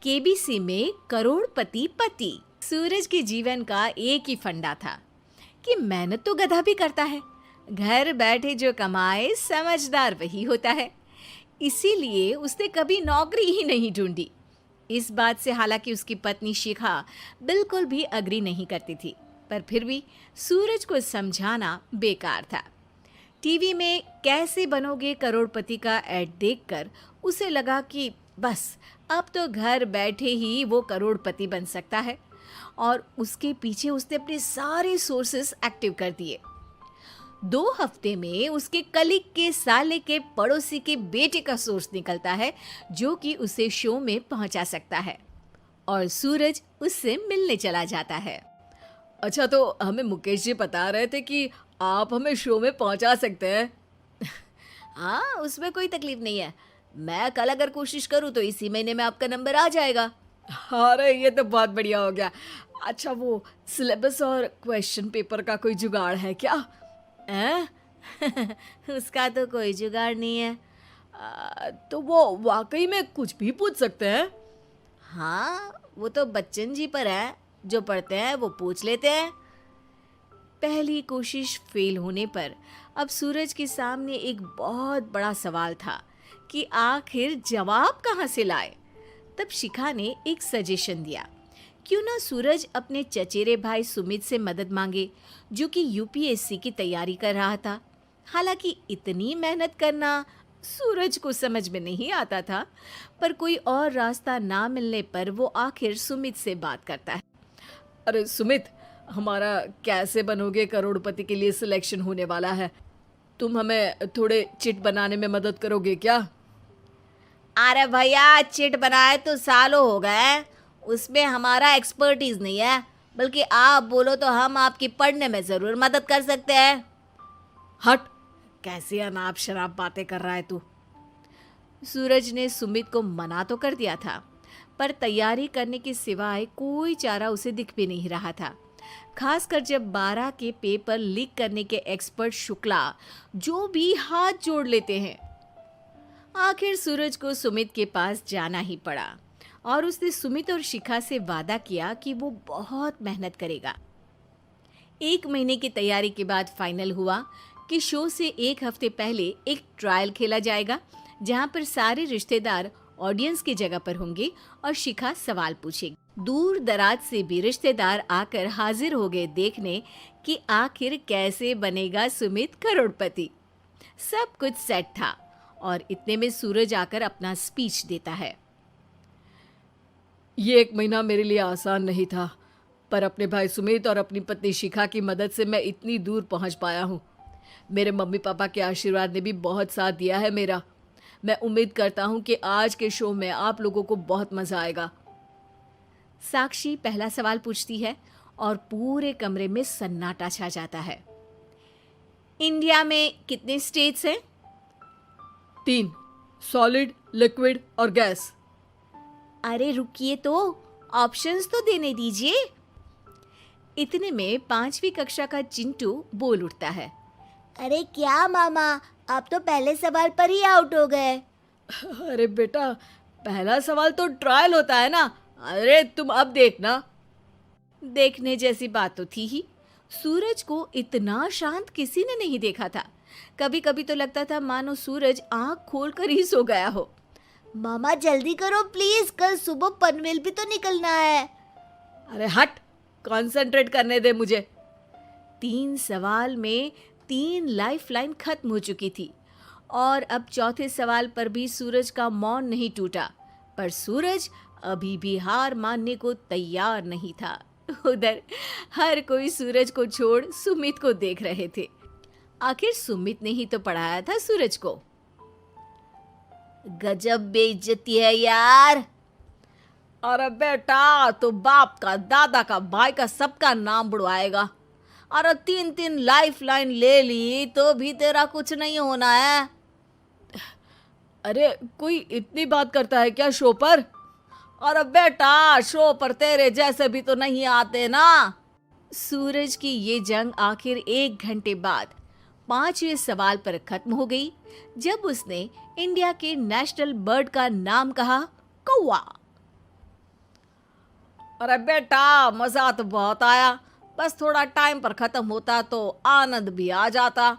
KBC में करोड़पति पति। सूरज के जीवन का एक ही फंडा था कि मेहनत तो गधा भी करता है, घर बैठे जो कमाए समझदार वही होता है। इसीलिए उसने कभी नौकरी ही नहीं ढूंढी। इस बात से हालांकि उसकी पत्नी शिखा बिल्कुल भी अग्री नहीं करती थी, पर फिर भी सूरज को समझाना बेकार था। टीवी में कैसे बनोगे करोड़पति का ऐड देखकर उसे लगा कि बस अब तो घर बैठे ही वो करोड़पति बन सकता है, और उसके पीछे उसने अपने सारे सोर्सेस एक्टिव कर दिए। 2 हफ्ते में उसके कलीग के साले के पड़ोसी के बेटे का सोर्स निकलता है जो कि उसे शो में पहुंचा सकता है, और सूरज उससे मिलने चला जाता है। अच्छा, तो हमें मुकेश जी बता रहे थे कि आप हमें शो में पहुंचा सकते हैं। हाँ, उसमें कोई तकलीफ नहीं है। मैं कल अगर कोशिश करूँ तो इसी महीने में आपका नंबर आ जाएगा। अरे ये तो बहुत बढ़िया हो गया। अच्छा, वो सिलेबस और क्वेश्चन पेपर का कोई जुगाड़ है क्या? हैं? उसका तो कोई जुगाड़ नहीं है। तो वो वाकई में कुछ भी पूछ सकते हैं? हाँ, वो तो बच्चन जी पर है, जो पढ़ते हैं वो पूछ लेते हैं। पहली कोशिश फेल होने पर अब सूरज के सामने एक बहुत बड़ा सवाल था कि आखिर जवाब कहाँ से लाए। तब शिखा ने एक सजेशन दिया, क्यों ना सूरज अपने चचेरे भाई सुमित से मदद मांगे, जो कि यूपीएससी की तैयारी कर रहा था। हालांकि इतनी मेहनत करना सूरज को समझ में नहीं आता था, पर कोई और रास्ता ना मिलने पर वो आखिर सुमित से बात करता है। अरे सुमित, हमारा कैसे बनोगे करोड़पति के लिए सिलेक्शन होने वाला है। तुम हमें थोड़े चिट बनाने में मदद करोगे क्या? अरे भैया, चिट बनाए तो सालों हो गए, उसमें हमारा एक्सपर्टीज नहीं है। बल्कि आप बोलो तो हम आपकी पढ़ने में ज़रूर मदद कर सकते हैं। हट, कैसी अनाप शराब बातें कर रहा है तू। सूरज ने सुमित को मना तो कर दिया था, पर तैयारी करने के सिवाय कोई चारा उसे दिख भी नहीं रहा था। खासकर जब 12 के पेपर लीक करने के एक्सपर्ट शुक्ला जो भी हाथ जोड़ लेते हैं। आखिर सूरज को सुमित के पास जाना ही पड़ा, और उसने सुमित और शिखा से वादा किया कि वो बहुत मेहनत करेगा। 1 महीने की तैयारी के बाद फाइनल हुआ कि शो से 1 हफ्ते पहले एक ट्रायल खेला जाएगा, जहां पर सारे रिश्तेदार ऑडियंस की जगह पर होंगे और शिखा सवाल पूछेगी। दूर दराज से भी रिश्तेदार आकर हाजिर हो गए देखने कि आखिर कैसे बनेगा सुमित करोड़पति। सब कुछ सेट था, और इतने में सूरज आकर अपना स्पीच देता है। ये 1 महीना मेरे लिए आसान नहीं था, पर अपने भाई सुमित और अपनी पत्नी शिखा की मदद से मैं इतनी दूर पहुंच पाया हूँ। मेरे मम्मी पापा के आशीर्वाद ने भी बहुत साथ दिया है मेरा। मैं उम्मीद करता हूँ कि आज के शो में आप लोगों को बहुत मजा आएगा। साक्षी पहला सवाल पूछती है और पूरे कमरे में सन्नाटा छा जाता है। इंडिया में कितने स्टेट्स हैं? 3, सॉलिड, लिक्विड और गैस। अरे रुकिए, तो ऑप्शंस तो देने दीजिए। इतने में 5वीं कक्षा का चिंटू बोल उठता है। अरे क्या मामा, आप तो पहले सवाल पर ही आउट हो गए। अरे बेटा, पहला सवाल तो ट्रायल होता है ना। अरे तुम अब देखना। देखने जैसी बात तो थी ही। सूरज को इतना शांत किसी ने नहीं देखा था। कभी कभी तो लगता था मानो सूरज आंख खोलकर ही सो गया हो। मामा जल्दी करो प्लीज, कल सुबह पनवेल भी तो निकलना है। अरे हट, कंसंट्रेट करने दे मुझे। 3 सवाल में 3 लाइफलाइन खत्म हो चुकी थी, और अब चौथे सवाल पर भी सूरज का मौन नहीं टूटा। पर सूरज अभी भी हार मानने को तैयार नहीं था। उधर हर कोई सूरज को छोड़ सुमित को देख रहे थे। आखिर सुमित ने ही तो पढ़ाया था सूरज को। गजब बेइज्जती है यार। अरे बेटा, तो बाप का, दादा का, भाई का, सबका नाम बुड़वाएगा। अरे 3 लाइफ लाइन ले ली तो भी तेरा कुछ नहीं होना है। अरे कोई इतनी बात करता है क्या शो पर? अरे बेटा, शो पर तेरे जैसे भी तो नहीं आते ना। सूरज की ये जंग आखिर 1 घंटे बाद 5वें सवाल पर खत्म हो गई, जब उसने इंडिया के नेशनल बर्ड का नाम कहा, कौवा। अरे बेटा, मजा तो बहुत आया, बस थोड़ा टाइम पर खत्म होता तो आनंद भी आ जाता।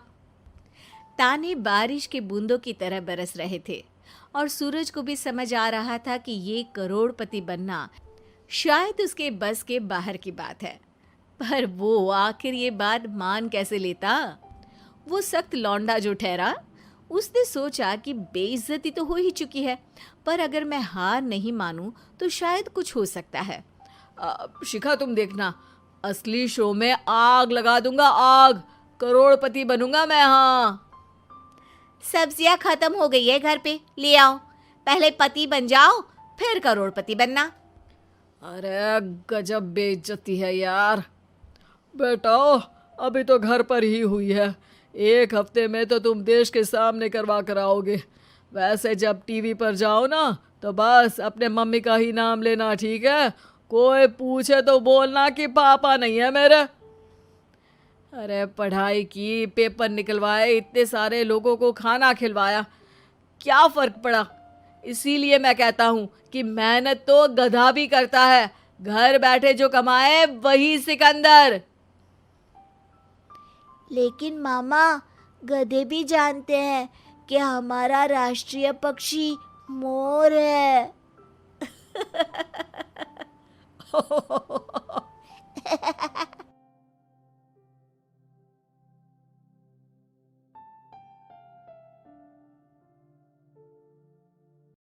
ताने बारिश के बूंदों की तरह बरस रहे थे और सूरज को भी समझ आ रहा था कि ये करोड़पति बनना शायद उसके बस के बाहर की बात है। पर वो आखिर ये बात मान कैसे लेता? वो सख्त लौंडा जो ठहरा, उसने सोचा कि बेइज्जती तो हो ही चुकी है, पर अगर मैं हार नहीं मानूं तो शायद कुछ हो सकता है। शिखा, तुम देखना, असली शो में आग लगा दूंगा, आग, करोड़पति बनूंगा मैं। हाँ, सब्जियां खत्म हो गई है घर पे, ले आओ। पहले पति बन जाओ, फिर करोड़पति बनना। अरे गजब बेइज्जती है यार। बेटा, अभी तो घर पर ही हुई है, 1 हफ्ते में तो तुम देश के सामने करवा कर आओगे। वैसे जब टीवी पर जाओ ना, तो बस अपने मम्मी का ही नाम लेना, ठीक है? कोई पूछे तो बोलना कि पापा नहीं है मेरे। अरे पढ़ाई की, पेपर निकलवाए, इतने सारे लोगों को खाना खिलवाया, क्या फर्क पड़ा? इसीलिए मैं कहता हूँ कि मेहनत तो गधा भी करता है, घर बैठे जो कमाए वही सिकंदर। लेकिन मामा, गधे भी जानते हैं कि हमारा राष्ट्रीय पक्षी मोर है।